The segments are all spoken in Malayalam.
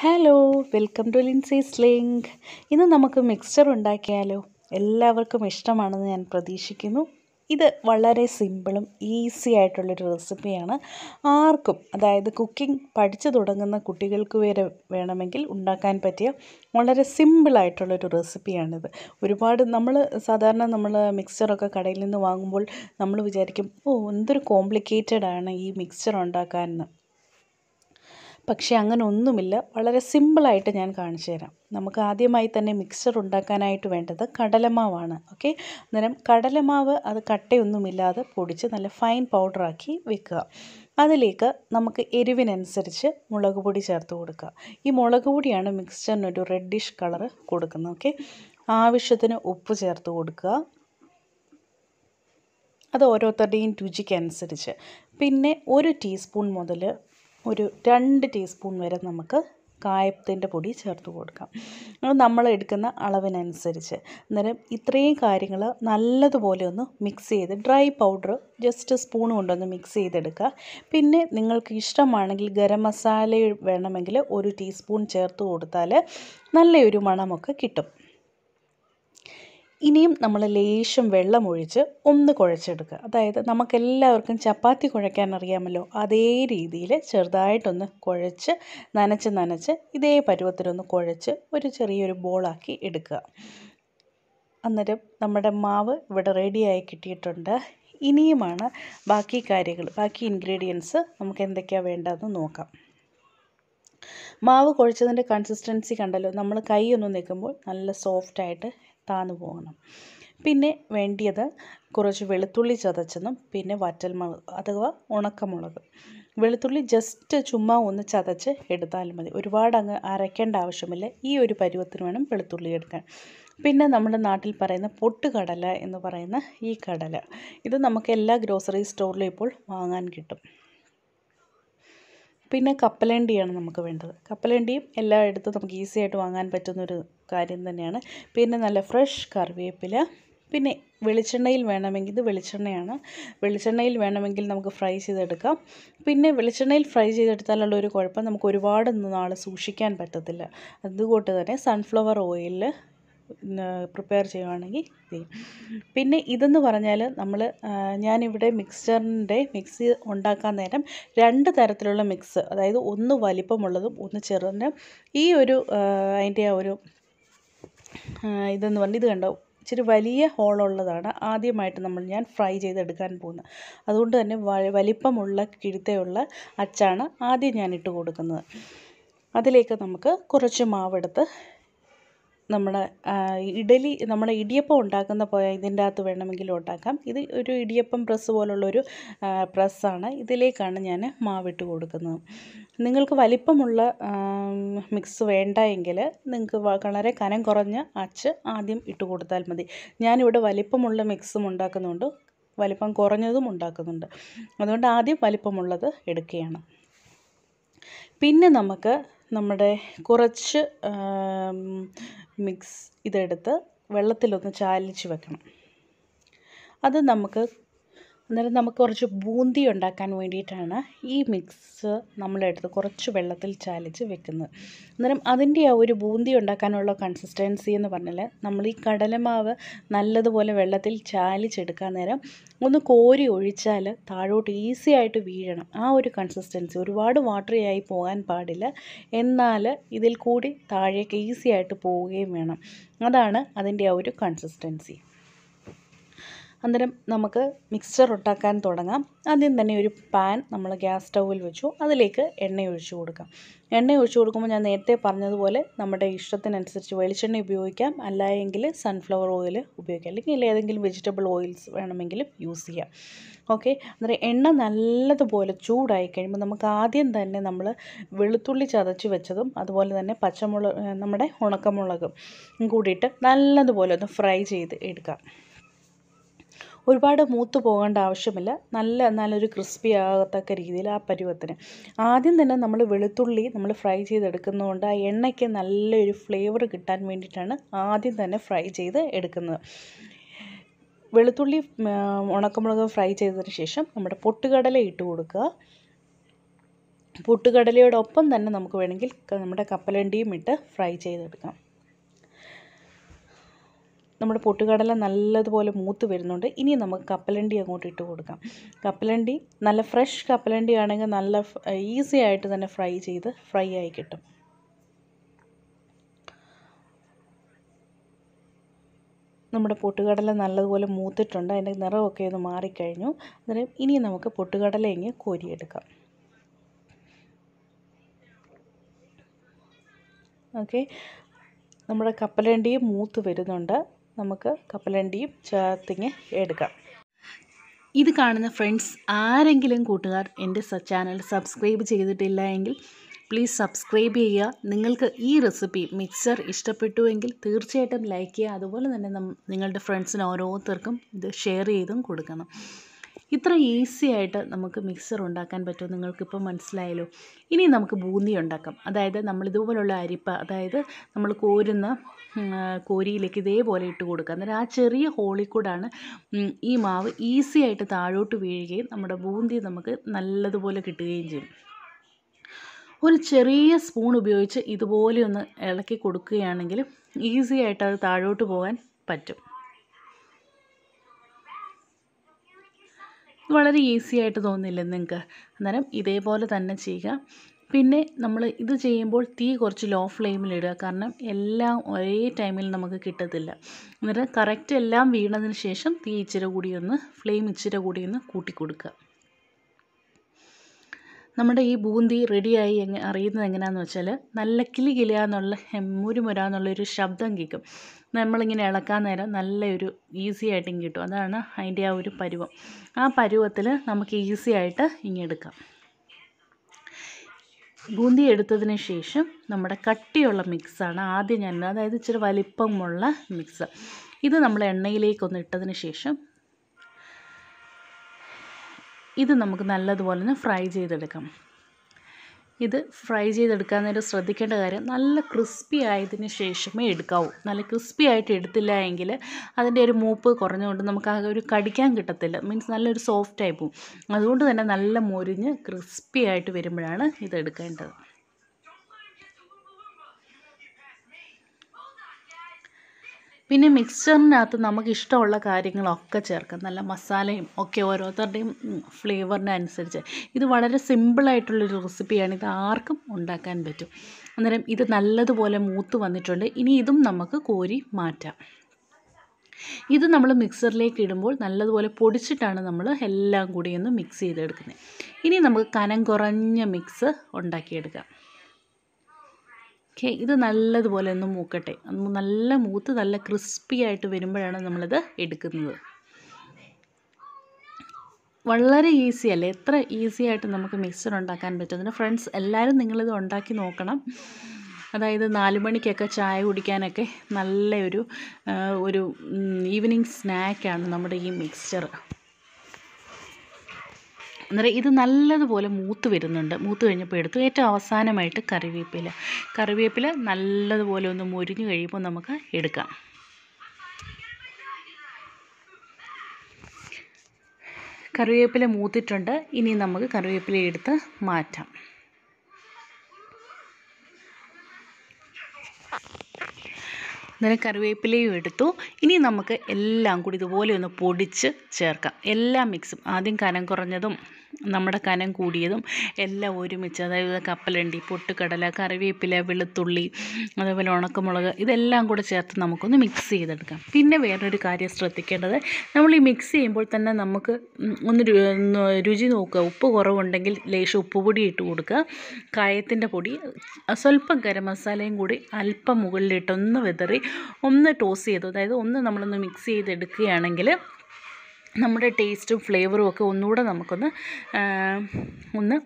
Hello, welcome to Linsy's link. ഇന്ന് നമുക്ക് മിക്സ്ചർ ഉണ്ടാക്കിയാലോ? എല്ലാവർക്കും ഇഷ്ടമാണെന്ന് ഞാൻ പ്രതീക്ഷിക്കുന്നു. ഇത് വളരെ സിമ്പിളും ഈസി ആയിട്ടുള്ളൊരു റെസിപ്പിയാണ്. ആർക്കും, അതായത് കുക്കിംഗ് പഠിച്ചു തുടങ്ങുന്ന കുട്ടികൾക്ക് വരെ വേണമെങ്കിൽ ഉണ്ടാക്കാൻ പറ്റിയ വളരെ സിമ്പിളായിട്ടുള്ളൊരു റെസിപ്പിയാണിത്. ഒരുപാട് സാധാരണ നമ്മൾ മിക്സ്ചറൊക്കെ കടയിൽ നിന്ന് വാങ്ങുമ്പോൾ നമ്മൾ വിചാരിക്കും, എന്തൊരു കോംപ്ലിക്കേറ്റഡ് ആണ് ഈ മിക്സ്ചർ ഉണ്ടാക്കാനെന്ന്. പക്ഷേ അങ്ങനെ ഒന്നുമില്ല. വളരെ സിമ്പിളായിട്ട് ഞാൻ കാണിച്ചു തരാം. നമുക്ക് ആദ്യമായി തന്നെ മിക്സ്ചർ ഉണ്ടാക്കാനായിട്ട് വേണ്ടത് കടലമാവാണ്. ഓക്കെ, അന്നേരം കടലമാവ് അത് കട്ടയൊന്നുമില്ലാതെ പൊടിച്ച് നല്ല ഫൈൻ പൗഡറാക്കി വെക്കുക. അതിലേക്ക് നമുക്ക് എരിവിനനുസരിച്ച് മുളക് പൊടി ചേർത്ത് കൊടുക്കുക. ഈ മുളക് പൊടിയാണ് മിക്സ്ചറിനൊരു റെഡിഷ് കളറ് കൊടുക്കുന്നത്. ഓക്കെ, ആവശ്യത്തിന് ഉപ്പ് ചേർത്ത് കൊടുക്കുക. അത് ഓരോരുത്തരുടെയും രുചിക്കനുസരിച്ച്. പിന്നെ 1 ടീസ്പൂൺ മുതൽ ഒരു 2 ടീസ്പൂൺ വരെ നമുക്ക് കായത്തിൻ്റെ പൊടി ചേർത്ത് കൊടുക്കാം. അത് നമ്മൾ എടുക്കുന്ന അളവിനനുസരിച്ച്. അന്നേരം ഇത്രയും കാര്യങ്ങൾ നല്ലതുപോലെ ഒന്ന് മിക്സ് ചെയ്ത് ഡ്രൈ പൗഡർ ജസ്റ്റ് സ്പൂൺ കൊണ്ടൊന്ന് മിക്സ് ചെയ്തെടുക്കുക. പിന്നെ നിങ്ങൾക്ക് ഇഷ്ടമാണെങ്കിൽ ഗരം മസാല വേണമെങ്കിൽ 1 ടീസ്പൂൺ ചേർത്ത് കൊടുത്താൽ നല്ലൊരു മണമൊക്കെ കിട്ടും. ഇനിയും നമ്മൾ ലേശം വെള്ളമൊഴിച്ച് ഒന്ന് കുഴച്ചെടുക്കുക. അതായത് നമുക്കെല്ലാവർക്കും ചപ്പാത്തി കുഴയ്ക്കാൻ അറിയാമല്ലോ, അതേ രീതിയിൽ ചെറുതായിട്ടൊന്ന് കുഴച്ച് നനച്ച് ഇതേ പരുവത്തിലൊന്ന് കുഴച്ച് ഒരു ചെറിയൊരു ബോളാക്കി എടുക്കുക. അന്നേരം നമ്മുടെ മാവ് ഇവിടെ റെഡിയായി കിട്ടിയിട്ടുണ്ട്. ഇനിയുമാണ് ബാക്കി ഇൻഗ്രീഡിയൻസ് നമുക്ക് എന്തൊക്കെയാണ് വേണ്ടതെന്ന് നോക്കാം. മാവ് കുഴച്ചതിൻ്റെ കൺസിസ്റ്റൻസി കണ്ടല്ലോ, നമ്മൾ കൈ ഒന്ന് നിൽക്കുമ്പോൾ നല്ല സോഫ്റ്റായിട്ട് താന്നു പോകണം. പിന്നെ വേണ്ടിയത് കുറച്ച് വെളുത്തുള്ളി ചതച്ചതും പിന്നെ വറ്റൽമുളക് അഥവാ ഉണക്കമുളക്. വെളുത്തുള്ളി ജസ്റ്റ് ചുമ്മാ ഒന്ന് ചതച്ച് എടുത്താൽ മതി, ഒരുപാട് അങ്ങ് അരയ്ക്കേണ്ട ആവശ്യമില്ല. ഈ ഒരു പരുവത്തിന് വേണം വെളുത്തുള്ളി എടുക്കാൻ. പിന്നെ നമ്മുടെ നാട്ടിൽ പറയുന്ന പൊട്ടുകടല എന്ന് പറയുന്ന ഈ കടല, ഇത് നമുക്ക് എല്ലാ ഗ്രോസറി സ്റ്റോറിലും ഇപ്പോൾ വാങ്ങാൻ കിട്ടും. പിന്നെ കപ്പലണ്ടിയാണ് നമുക്ക് വേണ്ടത്. കപ്പലണ്ടിയും എല്ലായിടത്തും നമുക്ക് ഈസി ആയിട്ട് വാങ്ങാൻ പറ്റുന്നൊരു കാര്യം തന്നെയാണ്. പിന്നെ നല്ല ഫ്രഷ് കറിവേപ്പില. പിന്നെ വെളിച്ചെണ്ണയിൽ വേണമെങ്കിൽ, ഇത് വെളിച്ചെണ്ണയാണ്, വെളിച്ചെണ്ണയിൽ വേണമെങ്കിൽ നമുക്ക് ഫ്രൈ ചെയ്തെടുക്കാം. പിന്നെ വെളിച്ചെണ്ണയിൽ ഫ്രൈ ചെയ്തെടുത്താലുള്ള ഒരു കുഴപ്പം, നമുക്ക് ഒരുപാട് നാൾ സൂക്ഷിക്കാൻ പറ്റത്തില്ല. അതുകൊണ്ട് തന്നെ സൺഫ്ലവർ ഓയിലിൽ പ്രിപ്പയർ ചെയ്യുകയാണെങ്കിൽ ചെയ്യും. പിന്നെ ഇതെന്ന് പറഞ്ഞാൽ ഞാനിവിടെ മിക്സി ഉണ്ടാക്കാൻ നേരം 2 തരത്തിലുള്ള മിക്സ്, അതായത് ഒന്ന് വലിപ്പമുള്ളതും ഒന്ന് ചെറുതും. ഈ ഒരു അതിൻ്റെ ആ ഒരു ഇതെന്ന് പറഞ്ഞാൽ ഇത് കണ്ടോ, ഇച്ചിരി വലിയ ഹോളുള്ളതാണ് ആദ്യമായിട്ട് ഞാൻ ഫ്രൈ ചെയ്തെടുക്കാൻ പോകുന്നത്. അതുകൊണ്ട് തന്നെ വലിപ്പമുള്ള കിഴുത്തയുള്ള അച്ചാണ് ആദ്യം ഞാൻ ഇട്ട് കൊടുക്കുന്നത്. അതിലേക്ക് നമുക്ക് കുറച്ച് മാവെടുത്ത് നമ്മുടെ ഇടിയപ്പം ഉണ്ടാക്കുന്ന ഇതിൻ്റെ അകത്ത് വേണമെങ്കിലും ഉണ്ടാക്കാം. ഇത് ഒരു ഇടിയപ്പം പ്രസ് പോലുള്ളൊരു പ്രസ്സാണ്. ഇതിലേക്കാണ് ഞാൻ മാവിട്ട് കൊടുക്കുന്നത്. നിങ്ങൾക്ക് വലിപ്പമുള്ള മിക്സ് വേണ്ട എങ്കിൽ നിങ്ങൾക്ക് വളരെ കനം കുറഞ്ഞ അച്ച് ആദ്യം ഇട്ട് കൊടുത്താൽ മതി. ഞാനിവിടെ വലിപ്പമുള്ള മിക്സും ഉണ്ടാക്കുന്നുണ്ട്, വലിപ്പം കുറഞ്ഞതും ഉണ്ടാക്കുന്നുണ്ട്. അതുകൊണ്ട് ആദ്യം വലിപ്പമുള്ളത് എടുക്കുകയാണ്. പിന്നെ നമുക്ക് നമ്മുടെ കുറച്ച് മിക്സ് ഇതെടുത്ത് വെള്ളത്തിലൊന്ന് ചാലിച്ച് വെക്കണം. അത് അന്നേരം നമുക്ക് കുറച്ച് ബൂന്തി ഉണ്ടാക്കാൻ വേണ്ടിയിട്ടാണ് ഈ മിക്സ് നമ്മളെടുത്ത് കുറച്ച് വെള്ളത്തിൽ ചാലിച്ച് വെക്കുന്നത്. അന്നേരം അതിൻ്റെ ആ ഒരു ബൂന്തി ഉണ്ടാക്കാനുള്ള കൺസിസ്റ്റൻസി എന്ന് പറഞ്ഞാൽ, നമ്മൾ ഈ കടലമാവ് നല്ലതുപോലെ വെള്ളത്തിൽ ചാലിച്ചെടുക്കാൻ നേരം ഒന്ന് കോരി ഒഴിച്ചാൽ താഴോട്ട് ഈസി ആയിട്ട് വീഴണം. ആ ഒരു കൺസിസ്റ്റൻസി, ഒരുപാട് വാട്ടറി ആയി പോകാൻ പാടില്ല, എന്നാൽ ഇതിൽ കൂടി താഴേക്ക് ഈസി ആയിട്ട് പോവുകയും വേണം. അതാണ് അതിൻ്റെ ആ ഒരു കൺസിസ്റ്റൻസി. അന്നേരം നമുക്ക് മിക്സ്ചർ ഉണ്ടാക്കാൻ തുടങ്ങാം. ആദ്യം തന്നെ ഒരു പാൻ നമ്മൾ ഗ്യാസ് സ്റ്റൗവിൽ വെച്ചു. അതിലേക്ക് എണ്ണ ഒഴിച്ചു കൊടുക്കാം. എണ്ണ ഒഴിച്ചു കൊടുക്കുമ്പോൾ ഞാൻ നേരത്തെ പറഞ്ഞതുപോലെ നമ്മുടെ ഇഷ്ടത്തിനനുസരിച്ച് വെളിച്ചെണ്ണ ഉപയോഗിക്കാം, അല്ലായെങ്കിൽ സൺഫ്ലവർ ഓയിൽ ഉപയോഗിക്കാം, അല്ലെങ്കിൽ ഏതെങ്കിലും വെജിറ്റബിൾ ഓയിൽസ് വേണമെങ്കിലും യൂസ് ചെയ്യാം. ഓക്കെ, അന്നേരം എണ്ണ നല്ലതുപോലെ ചൂടായി കഴിയുമ്പോൾ നമുക്ക് ആദ്യം തന്നെ നമ്മൾ വെളുത്തുള്ളി ചതച്ച് വെച്ചതും അതുപോലെ തന്നെ നമ്മുടെ ഉണക്കമുളകും കൂടിയിട്ട് നല്ലതുപോലെ ഒന്ന് ഫ്രൈ ചെയ്ത് എടുക്കാം. ഒരുപാട് മൂത്ത് പോകേണ്ട ആവശ്യമില്ല, നല്ലൊരു ക്രിസ്പി ആകത്തക്ക രീതിയിൽ ആ പരുവത്തിന്. ആദ്യം തന്നെ വെളുത്തുള്ളി ഫ്രൈ ചെയ്തെടുക്കുന്നതുകൊണ്ട് ആ എണ്ണയ്ക്ക് നല്ലൊരു ഫ്ലേവർ കിട്ടാൻ വേണ്ടിയിട്ടാണ് ആദ്യം തന്നെ ഫ്രൈ ചെയ്ത് എടുക്കുന്നത്. വെളുത്തുള്ളി ഉണക്കമുളക് ഫ്രൈ ചെയ്തതിന് ശേഷം നമ്മുടെ പൊട്ടുകടല ഇട്ട് കൊടുക്കുക. പൊട്ടുകടലയോടൊപ്പം തന്നെ നമുക്ക് വേണമെങ്കിൽ നമ്മുടെ കപ്പലണ്ടിയും ഇട്ട് ഫ്രൈ ചെയ്തെടുക്കാം. നമ്മുടെ പൊട്ടുകടല നല്ലതുപോലെ മൂത്ത് വരുന്നുണ്ട്. ഇനി നമുക്ക് കപ്പലണ്ടി അങ്ങോട്ട് ഇട്ട് കൊടുക്കാം. കപ്പലണ്ടി നല്ല ഫ്രഷ് കപ്പലണ്ടി ആണെങ്കിൽ നല്ല ഈസി ആയിട്ട് തന്നെ ഫ്രൈ ആയി കിട്ടും. നമ്മുടെ പൊട്ടുകടല നല്ലതുപോലെ മൂത്തിട്ടുണ്ട്. അതിൻ്റെ നിറമൊക്കെ ഒന്ന് മാറിക്കഴിഞ്ഞു. അന്നേരം ഇനി നമുക്ക് പൊട്ടുകടല ഇങ്ങ് കോരിയെടുക്കാം. ഓക്കെ, നമ്മുടെ കപ്പലണ്ടിയും മൂത്ത് വരുന്നുണ്ട്. നമുക്ക് കപ്പലണ്ടിയും ചേർത്തിങ്ങ് എടുക്കാം. ഇത് കാണുന്ന ഫ്രണ്ട്സ് ആരെങ്കിലും കൂട്ടുകാർ എൻ്റെ ചാനൽ സബ്സ്ക്രൈബ് ചെയ്തിട്ടില്ല എങ്കിൽ പ്ലീസ് സബ്സ്ക്രൈബ് ചെയ്യുക. നിങ്ങൾക്ക് ഈ റെസിപ്പി മിക്സർ ഇഷ്ടപ്പെട്ടുവെങ്കിൽ തീർച്ചയായിട്ടും ലൈക്ക് ചെയ്യുക. അതുപോലെ തന്നെ നിങ്ങളുടെ ഫ്രണ്ട്സിന് ഓരോരുത്തർക്കും ഇത് ഷെയർ ചെയ്തും കൊടുക്കണം. ഇത്ര ഈസി ആയിട്ട് നമുക്ക് മിക്സർ ഉണ്ടാക്കാൻ പറ്റും, നിങ്ങൾക്കിപ്പോൾ മനസ്സിലായല്ലോ. ഇനി നമുക്ക് ബൂന്തി ഉണ്ടാക്കാം. അതായത് നമ്മളിതുപോലുള്ള അതായത് നമ്മൾ കോരുന്ന കോരിയിലേക്ക് ഇതേപോലെ ഇട്ട് കൊടുക്കുക. അന്നേരം ആ ചെറിയ ഹോളിൽ കൂടാണ് ഈ മാവ് ഈസി ആയിട്ട് താഴോട്ട് വീഴുകയും നമ്മുടെ ബൂന്തി നമുക്ക് നല്ലതുപോലെ കിട്ടുകയും ചെയ്യും. ഒരു ചെറിയ സ്പൂൺ ഉപയോഗിച്ച് ഇതുപോലെ ഒന്ന് ഇളക്കി കൊടുക്കുകയാണെങ്കിൽ ഈസി ആയിട്ട് അത് താഴോട്ട് പോകാൻ പറ്റും. വളരെ ഈസി ആയിട്ട് തോന്നില്ലേ നിങ്ങൾക്ക്? അന്നേരം ഇതേപോലെ തന്നെ ചെയ്യുക. പിന്നെ നമ്മൾ ഇത് ചെയ്യുമ്പോൾ തീ കുറച്ച് ലോ ഫ്ലെയിമിലിടുക. കാരണം എല്ലാം ഒരേ ടൈമിൽ നമുക്ക് കിട്ടത്തില്ല. അന്നേരം കറക്റ്റ് എല്ലാം വീണതിന് ശേഷം തീ ഫ്ലെയിം ഇച്ചിരി കൂടി ഒന്ന് കൂട്ടി കൊടുക്കുക. നമ്മുടെ ഈ ബൂന്തി റെഡിയായി അറിയുന്നത് എങ്ങനെയാണെന്ന് വെച്ചാൽ നല്ല കിലികിലാന്നുള്ള മുരുമുരാന്നുള്ളൊരു ശബ്ദം കേൾക്കും. നമ്മളിങ്ങനെ ഇളക്കാൻ നേരം നല്ലൊരു ഈസി ആയിട്ടും കിട്ടും. അതാണ് അതിൻ്റെ ആ ഒരു പരുവം. ആ പരുവത്തിൽ നമുക്ക് ഈസി ആയിട്ട് ഇങ്ങെടുക്കാം. ബൂന്തി എടുത്തതിന് ശേഷം നമ്മുടെ കട്ടിയുള്ള മിക്സാണ് ആദ്യം അതായത് ഇച്ചിരി വലിപ്പമുള്ള മിക്സ്. ഇത് നമ്മൾ എണ്ണയിലേക്കൊന്ന് ഇട്ടതിന് ശേഷം ഇത് നമുക്ക് നല്ലതുപോലെ ഒന്ന് ഫ്രൈ ചെയ്തെടുക്കാം. ഇത് ഫ്രൈ ചെയ്തെടുക്കാൻ നേരം ശ്രദ്ധിക്കേണ്ട കാര്യം നല്ല ക്രിസ്പി ആയതിന് ശേഷമേ എടുക്കാവൂ. നല്ല ക്രിസ്പി ആയിട്ട് എടുത്തില്ല എങ്കിൽ അതിൻ്റെ ഒരു മൂപ്പ് കുറഞ്ഞുകൊണ്ട് നമുക്ക് ആ ഒരു കടിക്കാൻ കിട്ടത്തില്ല. മീൻസ് നല്ലൊരു സോഫ്റ്റായി പോവും. അതുകൊണ്ട് തന്നെ നല്ല മൊരിഞ്ഞ് ക്രിസ്പി ആയിട്ട് വരുമ്പോഴാണ് ഇത് എടുക്കേണ്ടത്. പിന്നെ മിക്സ്ചറിനകത്ത് നമുക്ക് ഇഷ്ടമുള്ള കാര്യങ്ങളൊക്കെ ചേർക്കാം. നല്ല മസാലയും ഒക്കെ ഓരോരുത്തരുടെയും ഫ്ലേവറിനനുസരിച്ച്. ഇത് വളരെ സിമ്പിളായിട്ടുള്ളൊരു റെസിപ്പിയാണ്. ഇത് ആർക്കും ഉണ്ടാക്കാൻ പറ്റും. അന്നേരം ഇത് നല്ലതുപോലെ മൂത്ത് വന്നിട്ടുണ്ട്. ഇനി ഇതും നമുക്ക് കോരി മാറ്റാം. ഇത് നമ്മൾ മിക്സറിലേക്ക് ഇടുമ്പോൾ നല്ലതുപോലെ പൊടിച്ചിട്ടാണ് നമ്മൾ എല്ലാം കൂടി ഒന്ന് മിക്സ് ചെയ്തെടുക്കുന്നത്. ഇനി നമുക്ക് കനം കുറഞ്ഞ മിക്സ് ഉണ്ടാക്കിയെടുക്കാം. ഓക്കെ, ഇത് നല്ലതുപോലെ ഒന്ന് മൂക്കട്ടെ. നല്ല മൂത്ത് നല്ല ക്രിസ്പി ആയിട്ട് വരുമ്പോഴാണ് നമ്മളിത് എടുക്കുന്നത്. വളരെ ഈസി അല്ലേ? എത്ര ഈസി ആയിട്ട് നമുക്ക് മിക്സർ ഉണ്ടാക്കാൻ പറ്റും. ഫ്രണ്ട്സ് എല്ലാവരും നിങ്ങളിത് ഉണ്ടാക്കി നോക്കണം. അതായത് 4 മണിക്കൊക്കെ ചായ കുടിക്കാനൊക്കെ നല്ല ഒരു ഈവനിങ് സ്നാക്കാണ് നമ്മുടെ ഈ മിക്സ്ചർ. അന്നേരം ഇത് നല്ലതുപോലെ മൂത്ത് വരുന്നുണ്ട്. മൂത്ത് കഴിഞ്ഞപ്പോൾ എടുത്തു. ഏറ്റവും അവസാനമായിട്ട് കറിവേപ്പില നല്ലതുപോലെ ഒന്ന് മൊരിഞ്ഞ് കഴിയുമ്പോൾ നമുക്ക് എടുക്കാം. കറിവേപ്പില മൂത്തിട്ടുണ്ട്. ഇനി നമുക്ക് കറിവേപ്പില എടുത്ത് മാറ്റാം. അന്നേരം കറിവേപ്പിലയും എടുത്തു. ഇനി നമുക്ക് എല്ലാം കൂടി ഇതുപോലെ ഒന്ന് പൊടിച്ച് ചേർക്കാം. എല്ലാ മിക്സും ആദ്യം കനം കുറഞ്ഞതും നമ്മുടെ കനം കൂടിയതും എല്ലാം ഒരുമിച്ച്, അതായത് കപ്പലണ്ടി, പൊട്ടുകടല, കറിവേപ്പില, വെളുത്തുള്ളി, അതേപോലെ ഉണക്കമുളക്, ഇതെല്ലാം കൂടെ ചേർത്ത് നമുക്കൊന്ന് മിക്സ് ചെയ്തെടുക്കാം. പിന്നെ വേറൊരു കാര്യം ശ്രദ്ധിക്കേണ്ടത്, നമ്മൾ ഈ മിക്സ് ചെയ്യുമ്പോൾ തന്നെ നമുക്ക് ഒന്ന് രുചി നോക്കുക. ഉപ്പ് കുറവുണ്ടെങ്കിൽ ലേശം ഉപ്പുപൊടി ഇട്ട് കൊടുക്കുക. കായത്തിൻ്റെ പൊടി, സ്വല്പം ഗരം മസാലയും കൂടി അല്പം മുകളിലിട്ടൊന്ന് വിതറി ഒന്ന് ടോസ് ചെയ്തു, അതായത് നമ്മളൊന്ന് മിക്സ് ചെയ്തെടുക്കുകയാണെങ്കിൽ നമ്മുടെ ടേസ്റ്റും ഫ്ലേവറും ഒക്കെ ഒന്നുകൂടെ നമുക്കൊന്ന്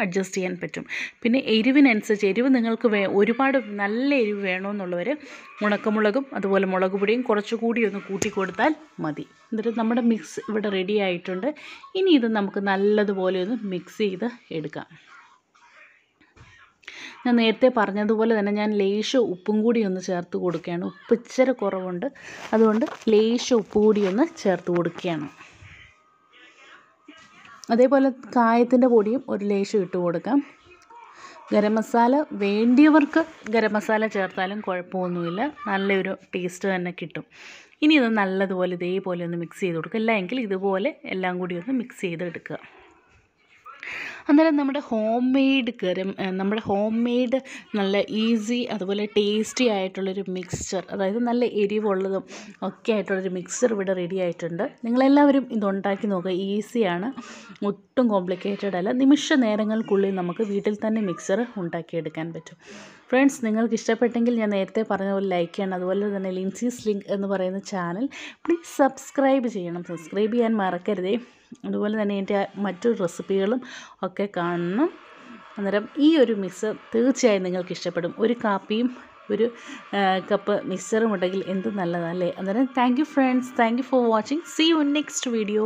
അഡ്ജസ്റ്റ് ചെയ്യാൻ പറ്റും. പിന്നെ എരിവിനനുസരിച്ച് എരിവ് നിങ്ങൾക്ക് ഒരുപാട് നല്ല എരിവ് വേണമെന്നുള്ളവർ ഉണക്കമുളകും അതുപോലെ മുളക് പൊടിയും കുറച്ചുകൂടി ഒന്ന് കൂട്ടി കൊടുത്താൽ മതി. എന്നിട്ട് നമ്മുടെ മിക്സ് ഇവിടെ റെഡി ആയിട്ടുണ്ട്. ഇനി ഇത് നമുക്ക് നല്ലതുപോലെ ഒന്ന് മിക്സ് ചെയ്ത് എടുക്കാം. ഞാൻ നേരത്തെ പറഞ്ഞതുപോലെ തന്നെ ഞാൻ ലേശം ഉപ്പും കൂടി ഒന്ന് ചേർത്ത് കൊടുക്കുകയാണ്. ഉപ്പ് ഇച്ചിരി കുറവുണ്ട്, അതുകൊണ്ട് ലേശം ഉപ്പ് കൂടി ഒന്ന് ചേർത്ത് കൊടുക്കുകയാണ്. അതേപോലെ കായത്തിൻ്റെ പൊടിയും ഒരു ലേശം ഇട്ട് കൊടുക്കാം. ഗരം മസാല വേണ്ടിയവർക്ക് ഗരം മസാല ചേർത്താലും കുഴപ്പമൊന്നുമില്ല, നല്ലൊരു ടേസ്റ്റ് തന്നെ കിട്ടും. ഇനി ഇത് നല്ലതുപോലെ ഇതേപോലെ ഒന്ന് മിക്സ് ചെയ്ത് കൊടുക്കുക. അല്ല എങ്കിൽ ഇതുപോലെ എല്ലാം കൂടി ഒന്ന് മിക്സ് ചെയ്തെടുക്കുക. അന്നേരം നമ്മുടെ ഹോം മെയ്ഡ് നല്ല ഈസി അതുപോലെ ടേസ്റ്റി ആയിട്ടുള്ളൊരു മിക്സ്ചർ, അതായത് നല്ല എരിവുള്ളതും ഒക്കെ ആയിട്ടുള്ളൊരു മിക്സ്ചർ ഇവിടെ റെഡി ആയിട്ടുണ്ട്. നിങ്ങളെല്ലാവരും ഇതുണ്ടാക്കി നോക്കുക. ഈസിയാണ്, ഒട്ടും കോംപ്ലിക്കേറ്റഡ് അല്ല. നിമിഷ നേരങ്ങൾക്കുള്ളിൽ നമുക്ക് വീട്ടിൽ തന്നെ മിക്സ്ചർ ഉണ്ടാക്കിയെടുക്കാൻ പറ്റും. ഫ്രണ്ട്സ്, നിങ്ങൾക്ക് ഇഷ്ടപ്പെട്ടെങ്കിൽ ഞാൻ നേരത്തെ പറഞ്ഞ പോലെ ലൈക്ക് ചെയ്യണം. അതുപോലെ തന്നെ ലിൻസീസ് ലിങ്ക് എന്ന് പറയുന്ന ചാനൽ പ്ലീസ് സബ്സ്ക്രൈബ് ചെയ്യണം. സബ്സ്ക്രൈബ് ചെയ്യാൻ മറക്കരുതേ. അതുപോലെ തന്നെ എൻ്റെ മറ്റു റെസിപ്പികളും ഒക്കെ കാണണം. അന്നേരം ഈ ഒരു മിക്സ് തീർച്ചയായും നിങ്ങൾക്ക് ഇഷ്ടപ്പെടും. ഒരു കാപ്പിയും ഒരു കപ്പ് മിക്സ്ചറും ഉണ്ടെങ്കിൽ എന്ത് നല്ലതല്ലേ. അന്നേരം thank you friends, thank you for watching. See you next video.